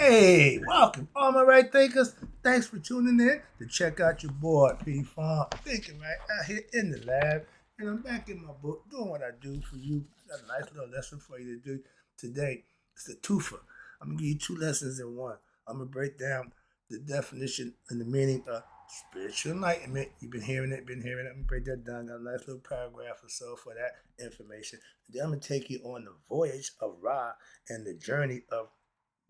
Hey, welcome, all my right thinkers. Thanks for tuning in to check out your boy P Farm Thinking Right out here in the lab. And I'm back in my book doing what I do for you. I got a nice little lesson for you to do today. It's a twofer. I'm gonna give you two lessons in one. I'm gonna break down the definition and the meaning of spiritual enlightenment. You've been hearing it, I'm gonna break that down. Got a nice little paragraph or so for that information. And then I'm gonna take you on the voyage of Ra and the journey of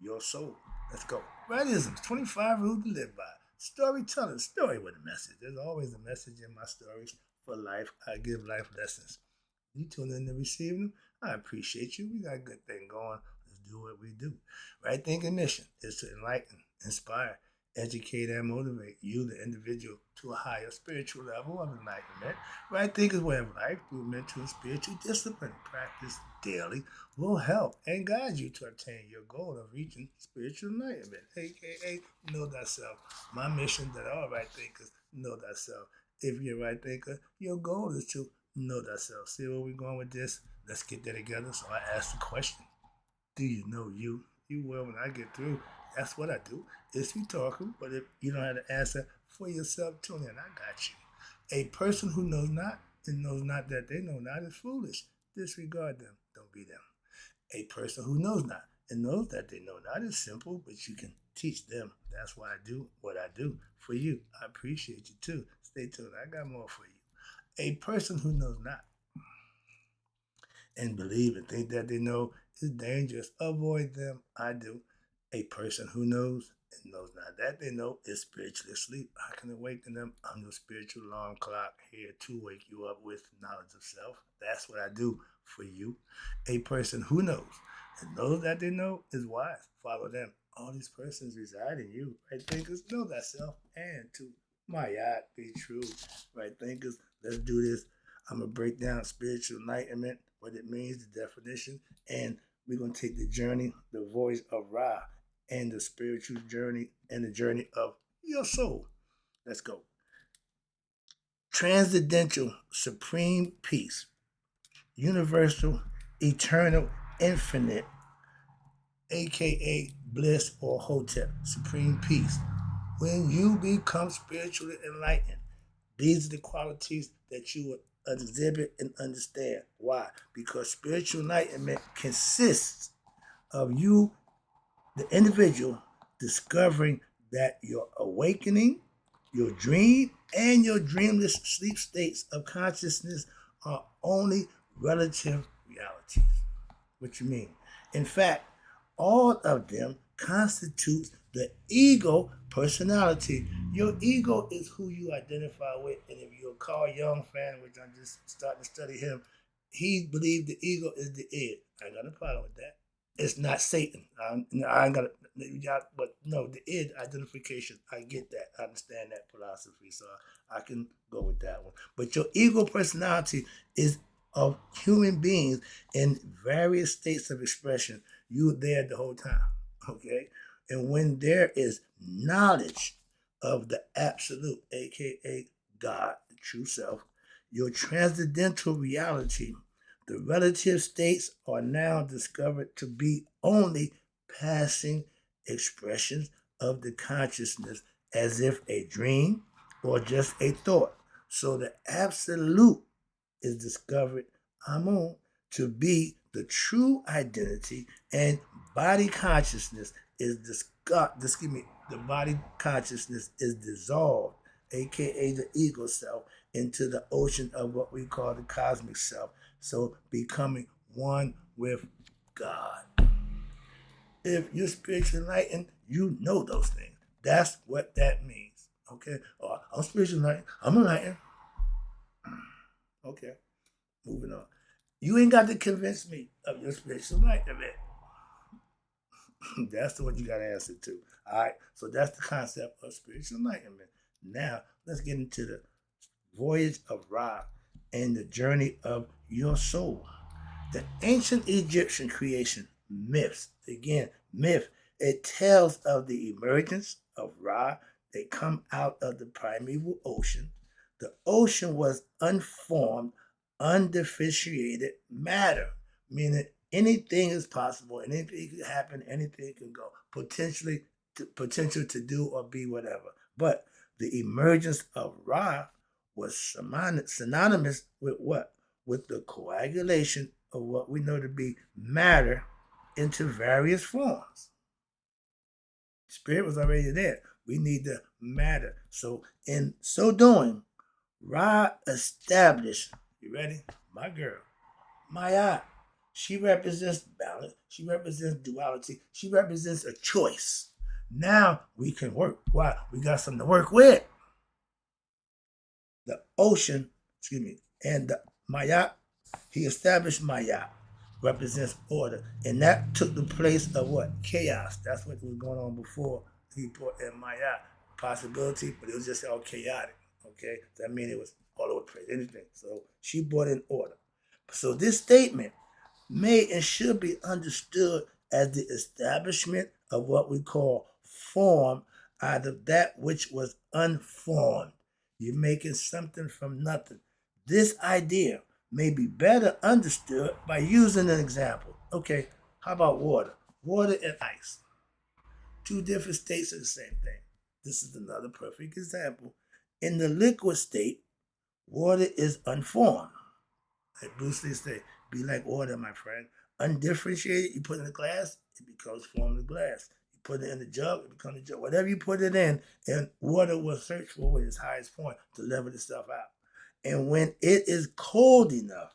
your soul. Let's go. Radisms, 25 rules to live by. Storytelling, story with a message. There's always a message in my stories for life. I give life lessons. You tune in to receive them. I appreciate you. We got a good thing going. Let's do what we do. Right thinking mission is to enlighten, inspire, educate, and motivate you, the individual, to a higher spiritual level of enlightenment. Right thinking way of life through mental and spiritual discipline. Practice daily will help and guide you to attain your goal of reaching spiritual enlightenment, aka know thyself. My mission that all right thinkers know thyself. If you're a right thinker, your goal is to know thyself. See where we're going with this? Let's get that together. So I ask the question: do you know you? You will when I get through. That's what I do. It's me talking, but if you don't have to answer for yourself, tune in. I got you. A person who knows not and knows not that they know not is foolish. Disregard them. Don't be them. A person who knows not and knows that they know not is simple, but you can teach them. That's why I do what I do for you. I appreciate you too. Stay tuned. I got more for you. A person who knows not and believe and think that they know is dangerous. Avoid them. I do. A person who knows and knows not that they know is spiritually asleep. I can awaken them. I'm your spiritual alarm clock here to wake you up with knowledge of self. That's what I do for you. A person who knows and knows that they know is wise. Follow them. All these persons reside in you. Right thinkers, know thyself and to my yard be true. Right thinkers, let's do this. I'm going to break down spiritual enlightenment, what it means, the definition, and we're going to take the journey, the voyage of Ra, and the spiritual journey and the journey of your soul. Let's go. Transcendental, supreme peace, universal, eternal, infinite, aka bliss or hotep, supreme peace. When you become spiritually enlightened, these are the qualities that you would exhibit and understand. Why? Because spiritual enlightenment consists of you, the individual, discovering that your awakening, your dream, and your dreamless sleep states of consciousness are only relative realities. What you mean? In fact, all of them constitutes the ego personality. Your ego is who you identify with. And if you're a Carl Jung fan, which I'm just starting to study him, he believed the ego is the id. I ain't got a problem with that. It's not Satan. I ain't got but no, the id identification. I get that. I understand that philosophy, so I can go with that one. But your ego personality is of human beings in various states of expression. You were there the whole time, okay? And when there is knowledge of the absolute, aka God, the true self, your transcendental reality, the relative states are now discovered to be only passing expressions of the consciousness as if a dream or just a thought. So the absolute is discovered, Amun, to be the true identity, and body consciousness is the body consciousness is dissolved, aka the ego self, into the ocean of what we call the cosmic self. So becoming one with God. If you're spiritually enlightened, you know those things. That's what that means. Okay? I'm spiritually enlightened. I'm enlightened. Okay. Moving on. You ain't got to convince me of your spiritual enlightenment. That's the one you got to answer to. All right. So that's the concept of spiritual enlightenment. Now let's get into the voyage of Ra and the journey of your soul. The ancient Egyptian creation myths. Again, myth. It tells of the emergence of Ra. They come out of the primeval ocean. The ocean was unformed, undifferentiated matter, meaning Anything is possible. Anything can happen. Anything can go. Potential to do or be whatever. But the emergence of Ra was synonymous with what? With the coagulation of what we know to be matter into various forms. Spirit was already there. We need the matter. So in so doing, Ra established, you ready? My girl, Maya. She represents balance. She represents duality. She represents a choice. Now we can work. Why? We got something to work with. The ocean, and the Maya, he established Maya, represents order. And that took the place of what? Chaos. That's what was going on before he brought in Maya. Possibility, but it was just all chaotic. Okay? That means it was all over the place, anything. So she brought in order. So this statement may and should be understood as the establishment of what we call form out of that which was unformed. You're making something from nothing. This idea may be better understood by using an example. Okay, how about water? Water and ice. Two different states of the same thing. This is another perfect example. In the liquid state, water is unformed. Like Bruce Lee say, be like water, my friend. Undifferentiated, you put it in a glass, it becomes formed of glass. You put it in a jug, it becomes a jug. Whatever you put it in, and water will search for its highest point to level itself out. And when it is cold enough,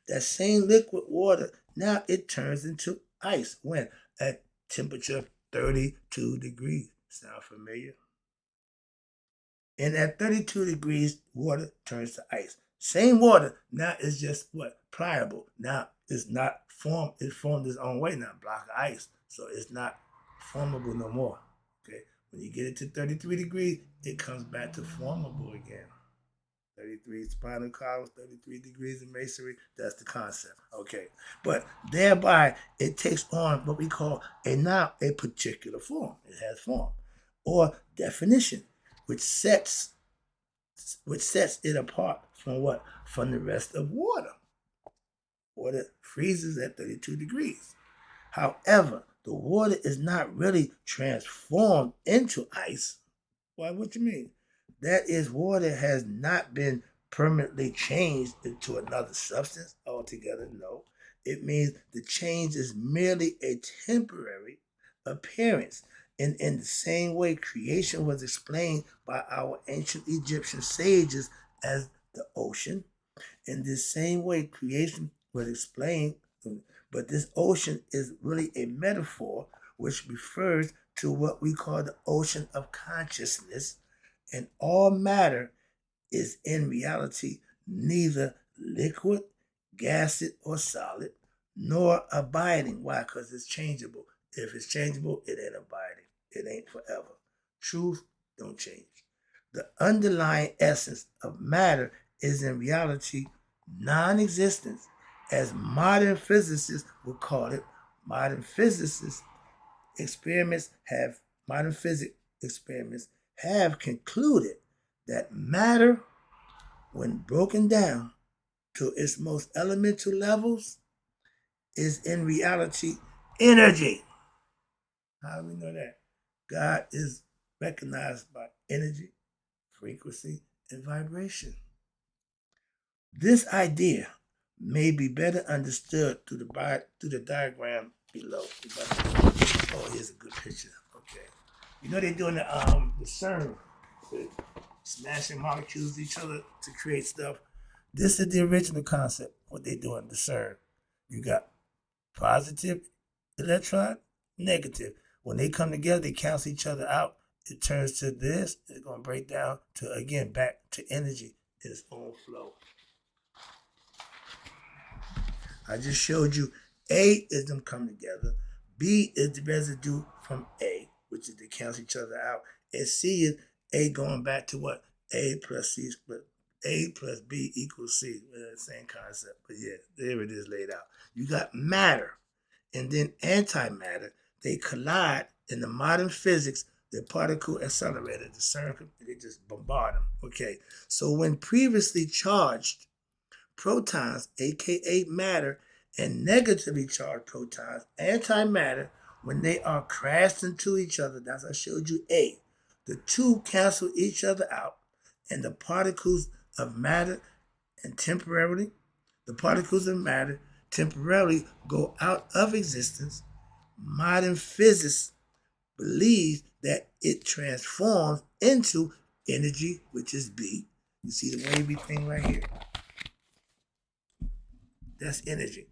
that same liquid water, now it turns into ice. When? At temperature 32 degrees. Sound familiar? And at 32 degrees, water turns to ice. Same water, now it's just what? Pliable. Now it's not formed, it's formed its own way now, block of ice. So it's not formable no more. Okay. When you get it to 33 degrees, it comes back to formable again. 33 spinal columns, 33 degrees of masonry. That's the concept. Okay. But thereby, it takes on what we call a particular form. It has form or definition, which sets it apart from what? From the rest of water. Water freezes at 32 degrees. However, the water is not really transformed into ice. Why? What you mean? That is, water has not been permanently changed into another substance altogether. No. It means the change is merely a temporary appearance. And in the same way, creation was explained by our ancient Egyptian sages as the ocean. In the same way, creation was explained, but this ocean is really a metaphor which refers to what we call the ocean of consciousness, and all matter is in reality neither liquid, gaseous, or solid, nor abiding. Why? Because it's changeable. If it's changeable, it ain't abiding. It ain't forever. Truth don't change. The underlying essence of matter is in reality non-existence, as modern physicists would call it. Modern physics experiments have concluded that matter, when broken down to its most elemental levels, is in reality energy. How do we know that? God is recognized by energy, frequency, and vibration. This idea may be better understood through the diagram below. Oh, here's a good picture. Okay. You know they're doing the CERN, smashing molecules each other to create stuff. This is the original concept, what they're doing, the CERN. You got positive electron, negative. When they come together, they cancel each other out. It turns to this. It's going to break down to, again, back to energy, its own flow. I just showed you A is them come together. B is the residue from A, which is they cancel each other out. And C is A going back to what? A plus C split. A plus B equals C. Same concept. But yeah, there it is laid out. You got matter and then antimatter. They collide in the modern physics, the particle accelerator, the CERN, they just bombard them. Okay, so when previously charged protons, aka matter, and negatively charged protons, antimatter, when they are crashed into each other, that's I showed you A, the two cancel each other out, and the particles of matter and temporarily, the particles of matter temporarily go out of existence. Modern physics believes that it transforms into energy, which is B. You see the wavy thing right here? That's energy.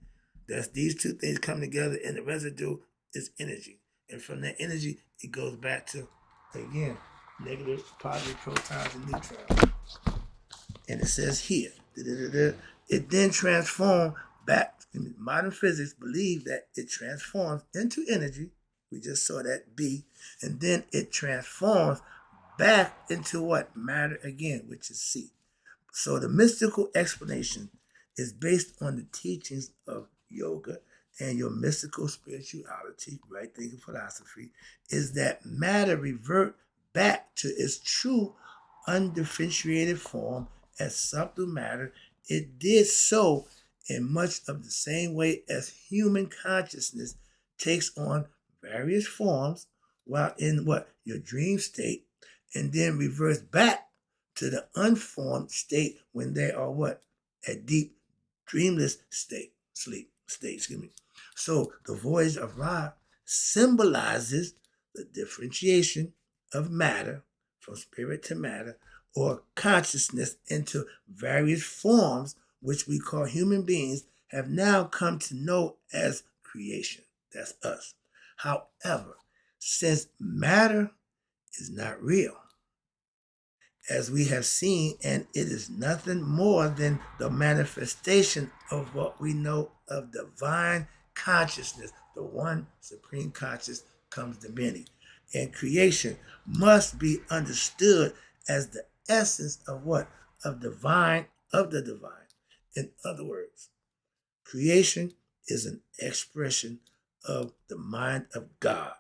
That's these two things come together, and the residue is energy. And from that energy, it goes back to, again, negative, positive protons and neutrons. And it says here, it then transforms back. Modern physics believe that it transforms into energy. We just saw that B. And then it transforms back into what? Matter again, which is C. So the mystical explanation is based on the teachings of yoga and your mystical spirituality, right thinking philosophy, is that matter revert back to its true undifferentiated form as subtle matter. It did so in much of the same way as human consciousness takes on various forms while in what? Your dream state, and then reverts back to the unformed state when they are what? At deep dreamless state, excuse me. So the voyage of Ra symbolizes the differentiation of matter from spirit to matter, or consciousness into various forms, which we call human beings have now come to know as creation. That's us. However, since matter is not real, as we have seen, and it is nothing more than the manifestation of what we know of divine consciousness, the one supreme conscious comes the many. And creation must be understood as the essence of what? Of the divine. In other words, creation is an expression of the mind of God,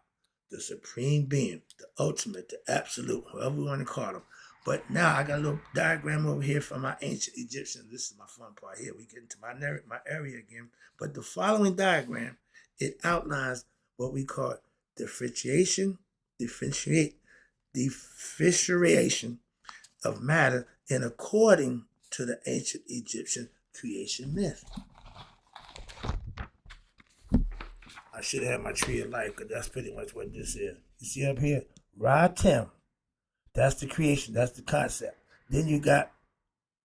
the supreme being, the ultimate, the absolute, however we want to call him. But now I got a little diagram over here from my ancient Egyptians. This is my fun part here. We get into my area again. But the following diagram, it outlines what we call differentiation of matter in according to the ancient Egyptian creation myth. I should have my tree of life, because that's pretty much what this is. You see up here? Ra Tem. That's the creation. That's the concept. Then you got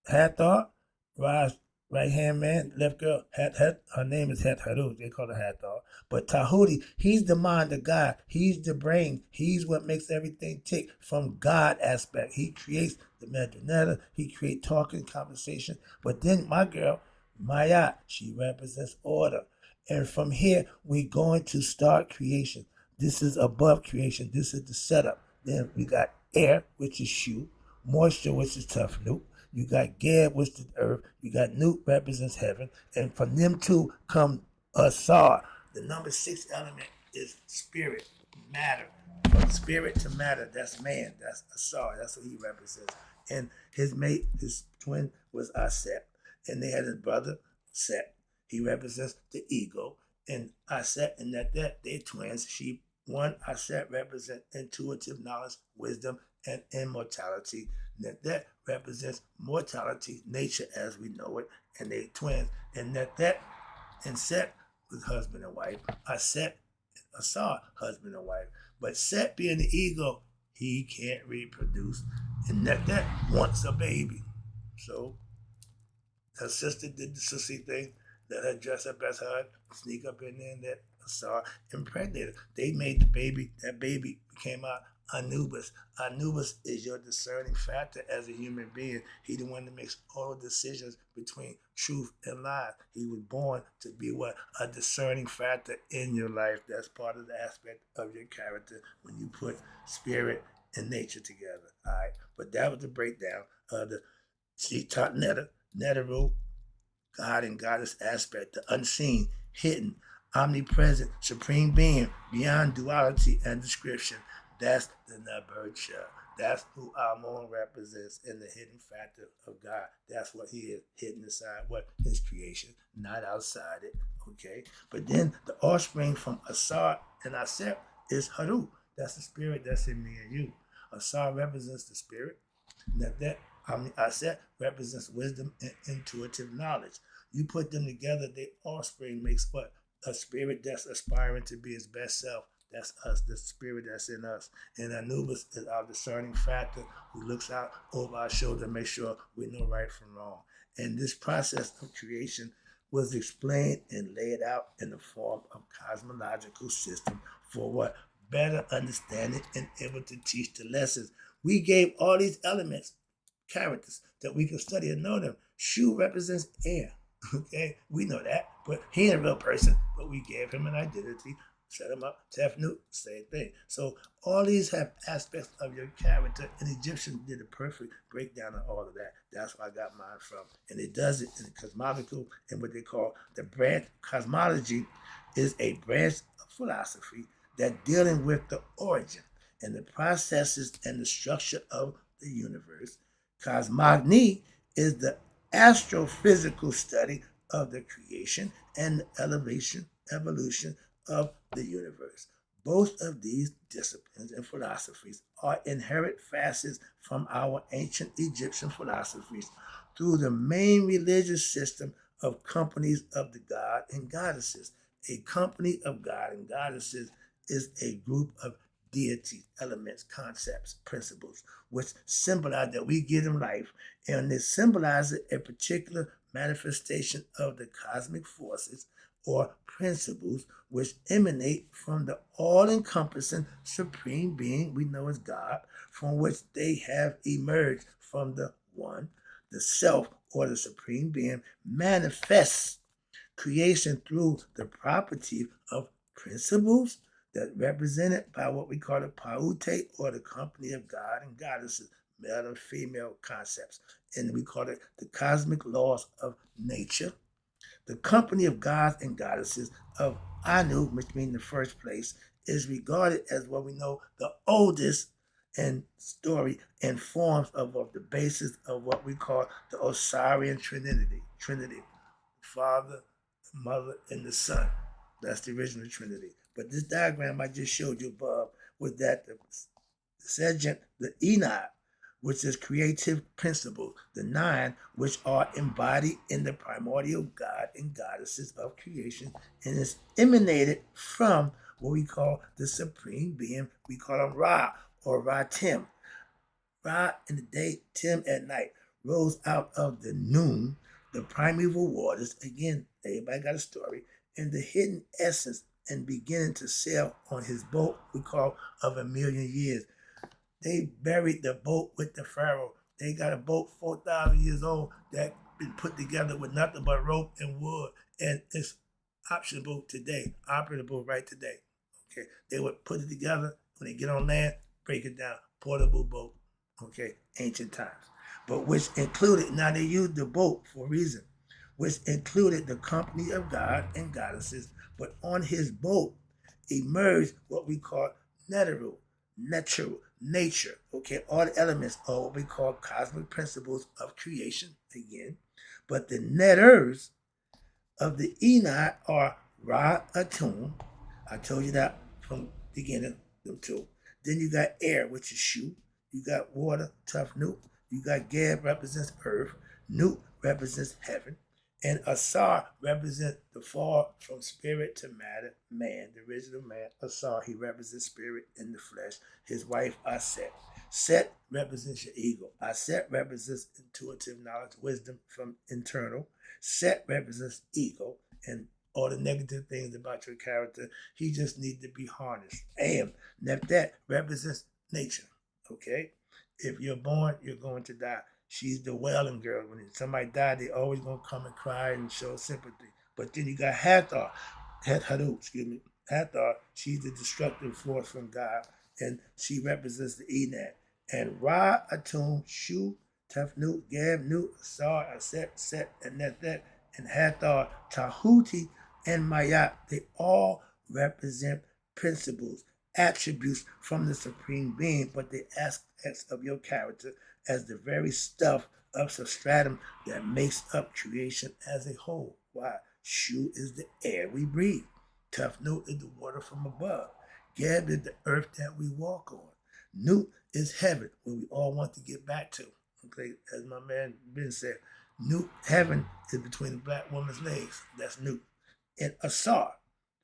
Hathor, Ra's right hand man, left girl. Her name is Hathor. They call her Hathor. But Tahuti, he's the mind of God. He's the brain. He's what makes everything tick from God aspect. He creates the Medunetta. He creates talking, conversation. But then my girl, Maya, she represents order. And from here, we're going to start creation. This is above creation. This is the setup. Then we got air, which is Shu, moisture, which is Tefnut. You got Geb, which is earth. You got Nut, represents heaven. And from them two come Asar. The number 6 element is spirit, matter. From spirit to matter, that's man. That's Asar. That's what he represents. And his mate, his twin, was Aset. And they had a brother, Set. He represents the ego. And Aset and that they're twins. One Aset represents intuitive knowledge, wisdom, and immortality. That represents mortality, nature as we know it, and they twins. And that and Set was husband and wife. Aset and Asar, husband and wife. But Set being the ego, he can't reproduce. And that wants a baby. So her sister did the sissy thing, let her dress up as her, sneak up in there, and that Asar impregnated. They made the baby. That baby came out Anubis. Anubis is your discerning factor as a human being. He the one that makes all decisions between truth and lies. He was born to be what? A discerning factor in your life. That's part of the aspect of your character when you put spirit and nature together. All right. But that was the breakdown of the she taught Neteru, God and goddess aspect, the unseen, hidden, omnipresent, supreme being, beyond duality and description. That's the Naburcha. That's who Amon represents in the hidden factor of God. That's what he is hidden inside what? His creation, not outside it. Okay, but then the offspring from Asar and Aset is Haru. That's the spirit that's in me and you. Asar represents the spirit. Aset represents wisdom and intuitive knowledge. You put them together, the offspring makes what? A spirit that's aspiring to be his best self. That's us, the spirit that's in us. And Anubis is our discerning factor who looks out over our shoulder to make sure we know right from wrong. And this process of creation was explained and laid out in the form of cosmological system for what? Better understanding and able to teach the lessons. We gave all these elements characters that we can study and know them. Shu represents air. Okay, we know that, but he ain't a real person. But we gave him an identity, set him up. Tefnut, same thing. So all these have aspects of your character, and Egyptians did a perfect breakdown of all of that. That's where I got mine from, and it does it in the cosmological and what they call the branch. Cosmology is a branch of philosophy that dealing with the origin and the processes and the structure of the universe. Cosmogony is the astrophysical study of the creation and the evolution of the universe. Both of these disciplines and philosophies are inherent facets from our ancient Egyptian philosophies through the main religious system of companies of the god and goddesses. A company of god and goddesses is a group of deities, elements, concepts, principles, which symbolize that we give them life, and they symbolize a particular manifestation of the cosmic forces or principles which emanate from the all-encompassing supreme being we know as God, from which they have emerged from the one, the self, or the supreme being manifests creation through the property of principles that represented by what we call the Paute, or the company of God and goddesses, male and female concepts. And we call it the cosmic laws of nature. The company of gods and goddesses of Anu, which means the first place, is regarded as what we know the oldest and story and forms of the basis of what we call the Osirian Trinity, Father, Mother, and the Son. That's the original Trinity. But this diagram I just showed you above was that the Segent, the Enoch, which is creative principles, the nine, which are embodied in the primordial God and goddesses of creation, and is emanated from what we call the supreme being. We call him Ra or Ra-Tim. Ra in the day, Tim at night, rose out of the noon, the primeval waters. Again, everybody got a story, and the hidden essence, and beginning to sail on his boat we call of 1,000,000 years. They buried the boat with the pharaoh. They got a boat 4,000 years old that been put together with nothing but rope and wood, and it's optionable today, operable right today. Okay, they would put it together when they get on land, break it down, portable boat. Okay, ancient times, but which included, now they used the boat for a reason, which included the company of God and goddesses. But on his boat emerged what we call natural, nature. Okay, all the elements are what we call cosmic principles of creation again. But the netters of the Enoch are Ra Atum. I told you that from the beginning, them two. Then you got air, which is Shu. You got water, Tefnut. You got Geb, represents earth. Nut represents heaven. And Asar represents the fall from spirit to matter, man, the original man. Asar, he represents spirit in the flesh. His wife, Aset. Set represents your ego. Aset represents intuitive knowledge, wisdom from internal. Set represents ego and all the negative things about your character. He just needs to be harnessed. Am, Neptat represents nature. Okay? If you're born, you're going to die. She's the wailing girl. When somebody died, they always gonna come and cry and show sympathy. But then you got Hathor, Hathor, she's the destructive force from God, and she represents the Enoch. And Ra, Atum, Shu, Tefnut, Geb, Nut, Asar, Aset, Set, and Nethet, and Hathor, Tahuti, and Mayat, they all represent principles, attributes from the Supreme Being, but the aspects of your character as the very stuff of substratum that makes up creation as a whole. Why? Shu is the air we breathe. Tufnu is the water from above. Geb is the earth that we walk on. Nut is heaven, where we all want to get back to. Okay, as my man Ben said, Nut heaven is between the black woman's legs. That's Nut. And Asar,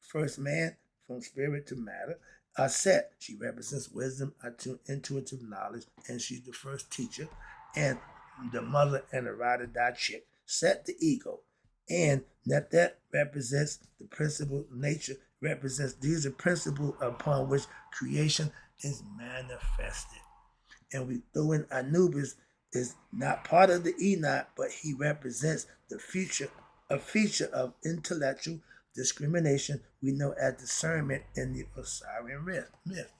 first man from spirit to matter. Aset, she represents wisdom, intuitive knowledge, and she's the first teacher. And the mother and the ride or die chick. Set, the ego. And that represents the principle nature, represents these are principles upon which creation is manifested. And we throw in Anubis is not part of the Enoch, but he represents the future, a feature of intellectual discrimination we know as discernment in the Osirian myth.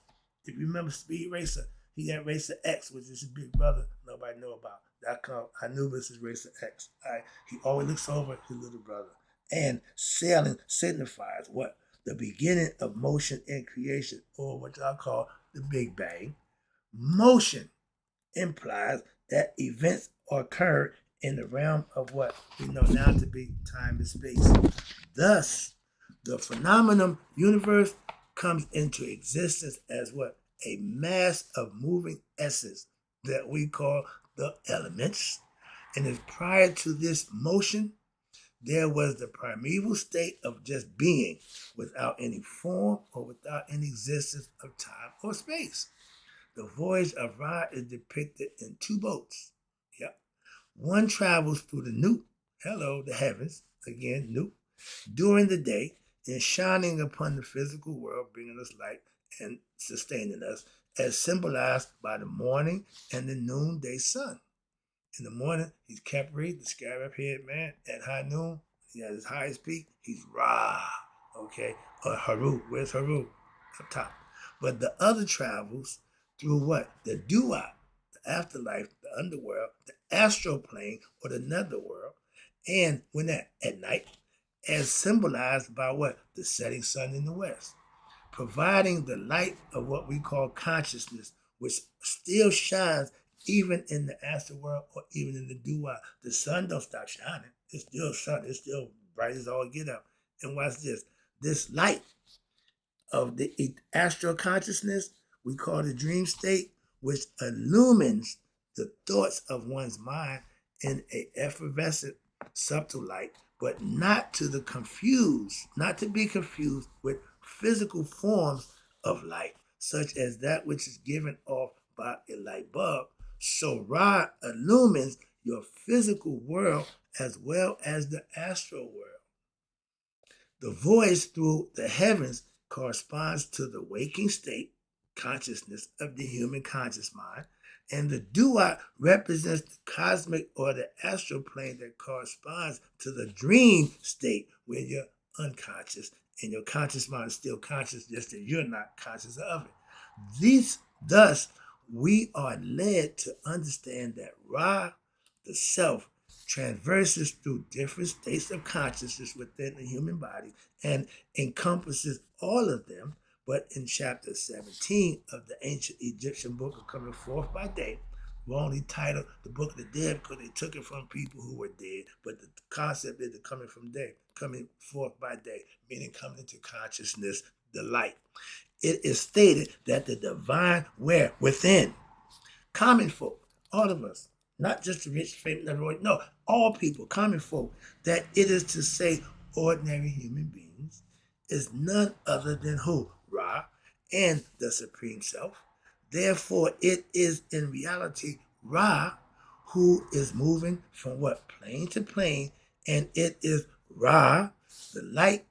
If you remember Speed Racer, he got Racer X, which is his big brother nobody know about. That called Anubis is Racer X. All right? He always looks over his little brother. And sailing signifies what? The beginning of motion and creation, or what y'all call the Big Bang. Motion implies that events occur in the realm of what we know now to be time and space. Thus, the phenomenon universe comes into existence as what? A mass of moving essence that we call the elements. And as prior to this motion, there was the primeval state of just being without any form or without any existence of time or space. The voyage of WRIGHT is depicted in two boats. Yep. One travels through the Nut, the heavens, again, Nut, during the day and shining upon the physical world, bringing us light and sustaining us, as symbolized by the morning and the noonday sun. In the morning, he's Capri, the scarab-haired man. At high noon, he at his highest peak, he's Ra, okay? Or Haru. Where's Haru? Up top. But the other travels through what? The Duat, the afterlife, the underworld, the astral plane, or the netherworld. And when that at night, as symbolized by what? The setting sun in the west, providing the light of what we call consciousness, which still shines even in the astral world or even in the Duat. The sun don't stop shining. It's still sun. It's still bright as all get up. And watch this. This light of the astral consciousness we call the dream state, which illumines the thoughts of one's mind in a effervescent, subtle light, but not to be confused with physical forms of light, such as that which is given off by a light bulb. So Ra illumines your physical world as well as the astral world. The voice through the heavens corresponds to the waking state, consciousness of the human conscious mind, and the Duat represents the cosmic or the astral plane that corresponds to the dream state where you're unconscious and your conscious mind is still conscious, just that you're not conscious of it. Thus, we are led to understand that Ra, the self, traverses through different states of consciousness within the human body and encompasses all of them. But in chapter 17 of the ancient Egyptian book of Coming Forth by Day, we only titled the Book of the Dead because they took it from people who were dead. But the concept is the coming forth by day, meaning coming into consciousness, the light. It is stated that the divine where within, common folk, all of us, not just the rich, famous, no, all people, common folk, that it is to say ordinary human beings, is none other than who? Ra, and the Supreme Self. Therefore, it is in reality Ra who is moving from what? Plane to plane, and it is Ra, the light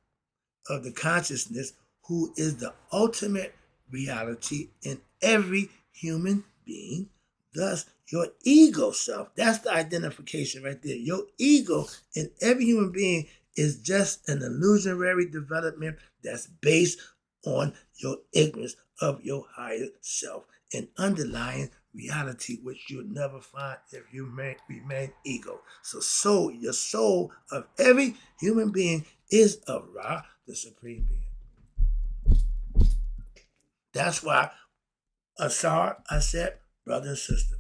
of the consciousness, who is the ultimate reality in every human being. Thus, your ego self, that's the identification right there. Your ego in every human being is just an illusionary development that's based on your ignorance of your higher self, an underlying reality which you'll never find if you remain ego. So your soul of every human being is of Ra, the Supreme Being. That's why Asar, Aset, brother and sister.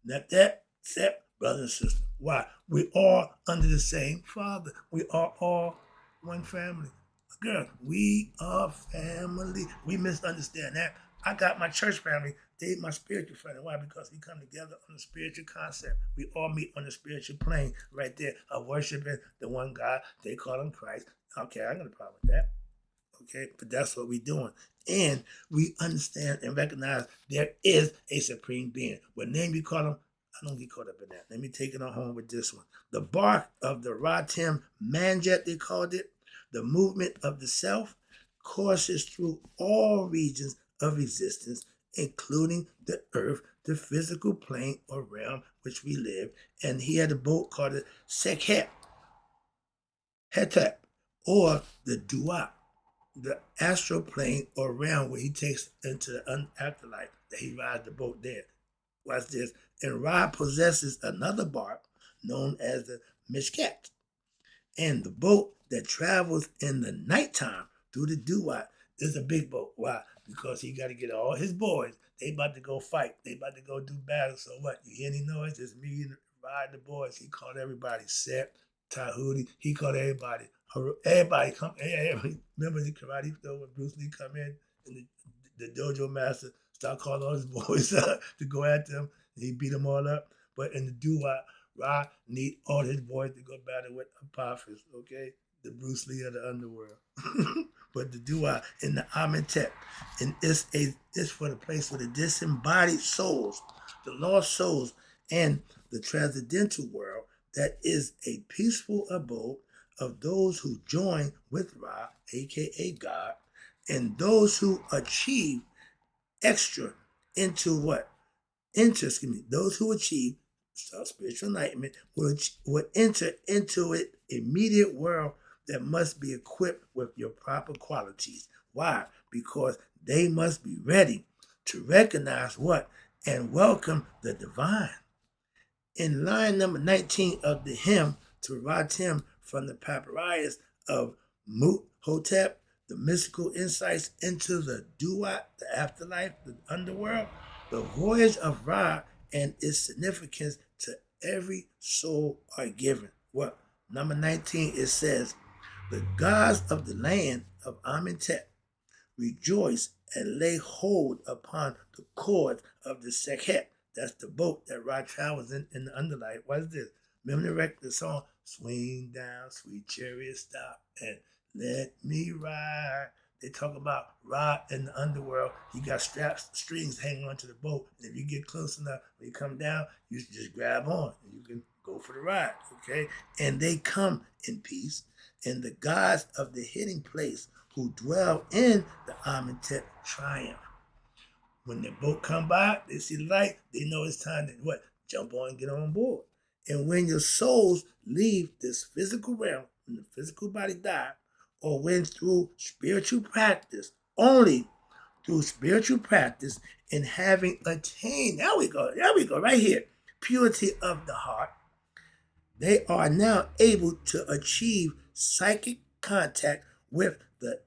Netet, Set, brother and sister. Why? We all under the same Father. We are all one family. Girl, we are family. We misunderstand that. I got my church family. They my spiritual family. Why? Because we come together on the spiritual concept. We all meet on the spiritual plane right there of worshiping the one God. They call him Christ. Okay, I ain't got a problem with that. Okay, but that's what we're doing. And we understand and recognize there is a supreme being. What name you call him, I don't get caught up in that. Let me take it on home with this one. The bark of the Ratim Manjet, they called it, the movement of the self, courses through all regions of existence, including the earth, the physical plane or realm which we live. And he had a boat called the Sekhet, Hetep, or the Duat, the astral plane or realm where he takes into the afterlife, that he rides the boat there. Watch this. And Ra possesses another bark known as the Mishkat, and the boat that travels in the nighttime through the Duat is a big boat. Why? Because he got to get all his boys. They about to go fight. They about to go do battle. So what? You hear any noise? It's me and Ride the boys. He called everybody Sep, Tahuti. He called everybody. Everybody come. Remember the karate show when Bruce Lee come in and the dojo master start calling all his boys to go at them. And he beat them all up. But in the Duat, Ra need all his boys to go battle with Apophis, okay? The Bruce Lee of the underworld. But the Dua in the Amentet, and it's for the place for the disembodied souls, the lost souls, and the transcendental world that is a peaceful abode of those who join with Ra, aka God, and those who achieve extra into what? Those who achieve spiritual enlightenment would enter into an immediate world that must be equipped with your proper qualities. Why? Because they must be ready to recognize what? And welcome the divine. In line number 19 of the hymn to Ratim from the papyrus of Mut Hotep, the mystical insights into the Duat, the afterlife, the underworld, the voyage of Ra and its significance to every soul are given. What? Number 19, it says, the gods of the land of Amentet rejoice and lay hold upon the cords of the Sekhet. That's the boat that Ra travels in the underlife. What's this? Remember the song, swing down, sweet chariot, stop, and let me ride. They talk about Ra in the underworld. He got strings hanging onto the boat. And if you get close enough, when you come down, you just grab on and you can go for the ride, okay? And they come in peace. And the gods of the hidden place who dwell in the Amentet triumph. When the boat come by, they see the light, they know it's time to what? Jump on and get on board. And when your souls leave this physical realm, when the physical body dies, or when through spiritual practice, only through spiritual practice and having attained, there we go, right here, purity of the heart, they are now able to achieve psychic contact with the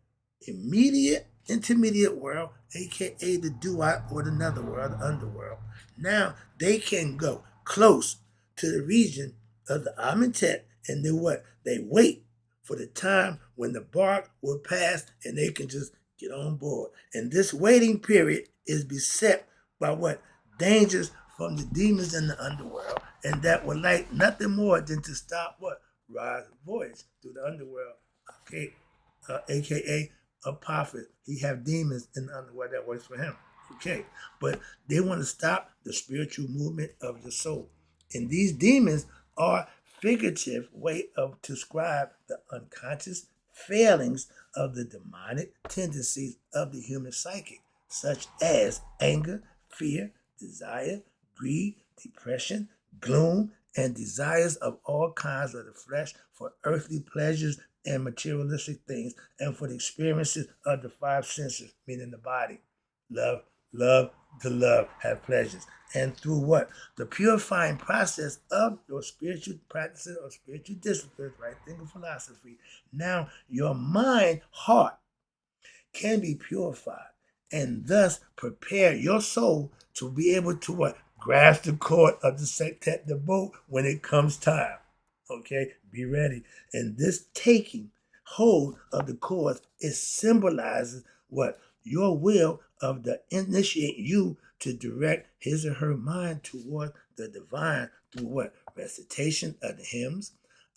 intermediate world, aka the Duat or the netherworld, the underworld. Now they can go close to the region of the Amentet, and then what? They wait for the time when the bark will pass and they can just get on board. And this waiting period is beset by what? Dangers from the demons in the underworld, and that would like nothing more than to stop what? Ra's voyage through the underworld, okay, aka Apophis. He have demons in the underworld that works for him, okay. But they want to stop the spiritual movement of the soul, and these demons are figurative way of describe the unconscious failings of the demonic tendencies of the human psychic, such as anger, fear, desire, greed, depression, gloom, and desires of all kinds of the flesh for earthly pleasures and materialistic things, and for the experiences of the five senses, meaning the body. Love to love, have pleasures. And through what? The purifying process of your spiritual practices or spiritual disciplines, right? Think of philosophy. Now your mind, heart can be purified and thus prepare your soul to be able to what? Grasp the cord of the Sektet, the boat, when it comes time. Okay, be ready. And this taking hold of the cause, it symbolizes what? Your will of the initiate you to direct his or her mind toward the divine through what? Recitation of the hymns,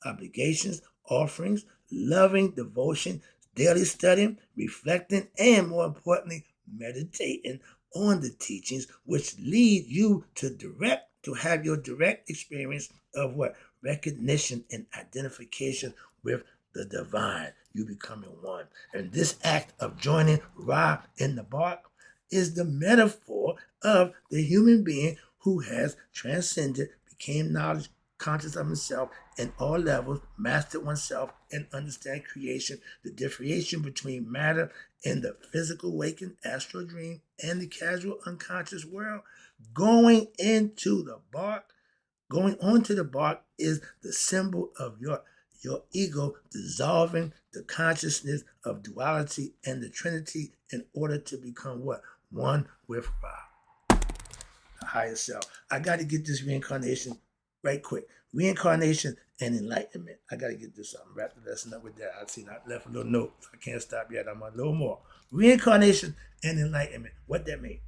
obligations, offerings, loving devotion, daily studying, reflecting, and more importantly, meditating on the teachings which lead you to have your direct experience of what? Recognition and identification with the divine. You becoming one. And this act of joining Ra in the bark is the metaphor of the human being who has transcended, became knowledge, conscious of himself in all levels, mastered oneself, and understand creation, the differentiation between matter in the physical waking astral dream and the casual unconscious world. Going into the bark, going onto the bark is the symbol of your ego dissolving the consciousness of duality and the Trinity in order to become what? One with Ra, the higher self. I got to get this reincarnation right quick. Reincarnation and enlightenment. I got to get this up. Wrap the lesson up with that. I see I left a little note. I can't stop yet. I'm a little more. Reincarnation and enlightenment. What that mean?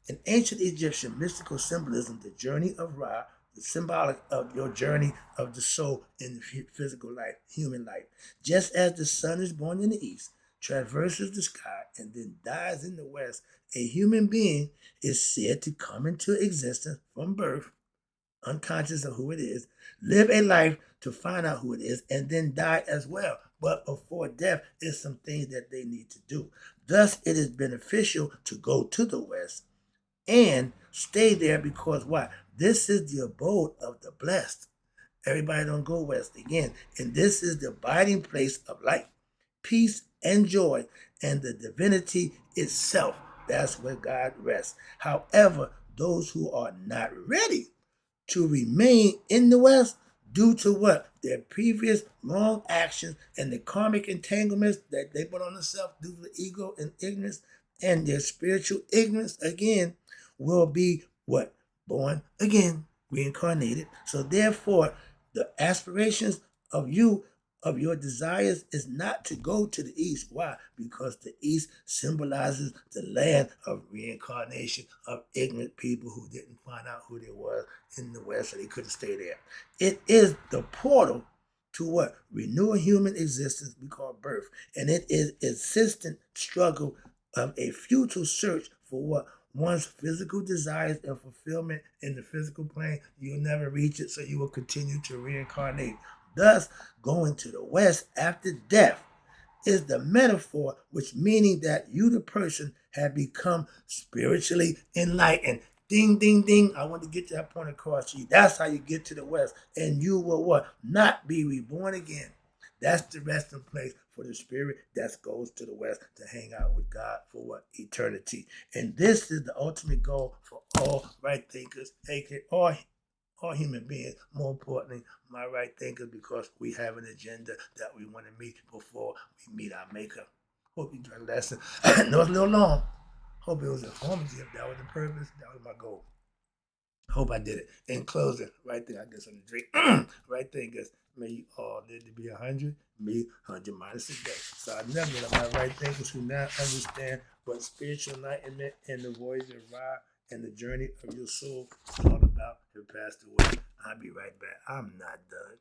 In ancient Egyptian mystical symbolism, the journey of Ra is symbolic of your journey of the soul in the physical life, human life. Just as the sun is born in the east, traverses the sky, and then dies in the west, a human being is said to come into existence from birth, unconscious of who it is, live a life to find out who it is, and then die as well. But before death is some things that they need to do. Thus, it is beneficial to go to the west and stay there because why? This is the abode of the blessed. Everybody don't go west again. And this is the abiding place of light, peace, and joy, and the divinity itself. That's where God rests. However, those who are not ready to remain in the West due to what? Their previous wrong actions and the karmic entanglements that they put on themselves due to the ego and ignorance and their spiritual ignorance again will be what? Born again, reincarnated. So therefore, the aspirations of you, of your desires, is not to go to the east. Why? Because the east symbolizes the land of reincarnation of ignorant people who didn't find out who they were in the west, so they couldn't stay there. It is the portal to what? Renew a human existence we call birth. And it is insistent struggle of a futile search for what? One's physical desires and fulfillment in the physical plane. You'll never reach it, so you will continue to reincarnate. Thus, going to the west after death is the metaphor, which meaning that you, the person, have become spiritually enlightened. Ding, ding, ding. I want to get that point across to you. That's how you get to the west. And you will what? Not be reborn again. That's the resting place for the spirit that goes to the west to hang out with God for what? Eternity. And this is the ultimate goal for all right thinkers, aka all human beings. More importantly, my right thinkers, because we have an agenda that we want to meet before we meet our maker. Hope you enjoyed the lesson. I know it's a little long. Hope it was informative. That was the purpose. That was my goal. Hope I did it. In closing, right there, I guess I'm the drink. Right there, guess may you all live to be 100, me 100 minus a day. So I never get my right thinkers who now understand what spiritual enlightenment and the voyage of Ra and the journey of your soul is all about have passed away. I'll be right back. I'm not done.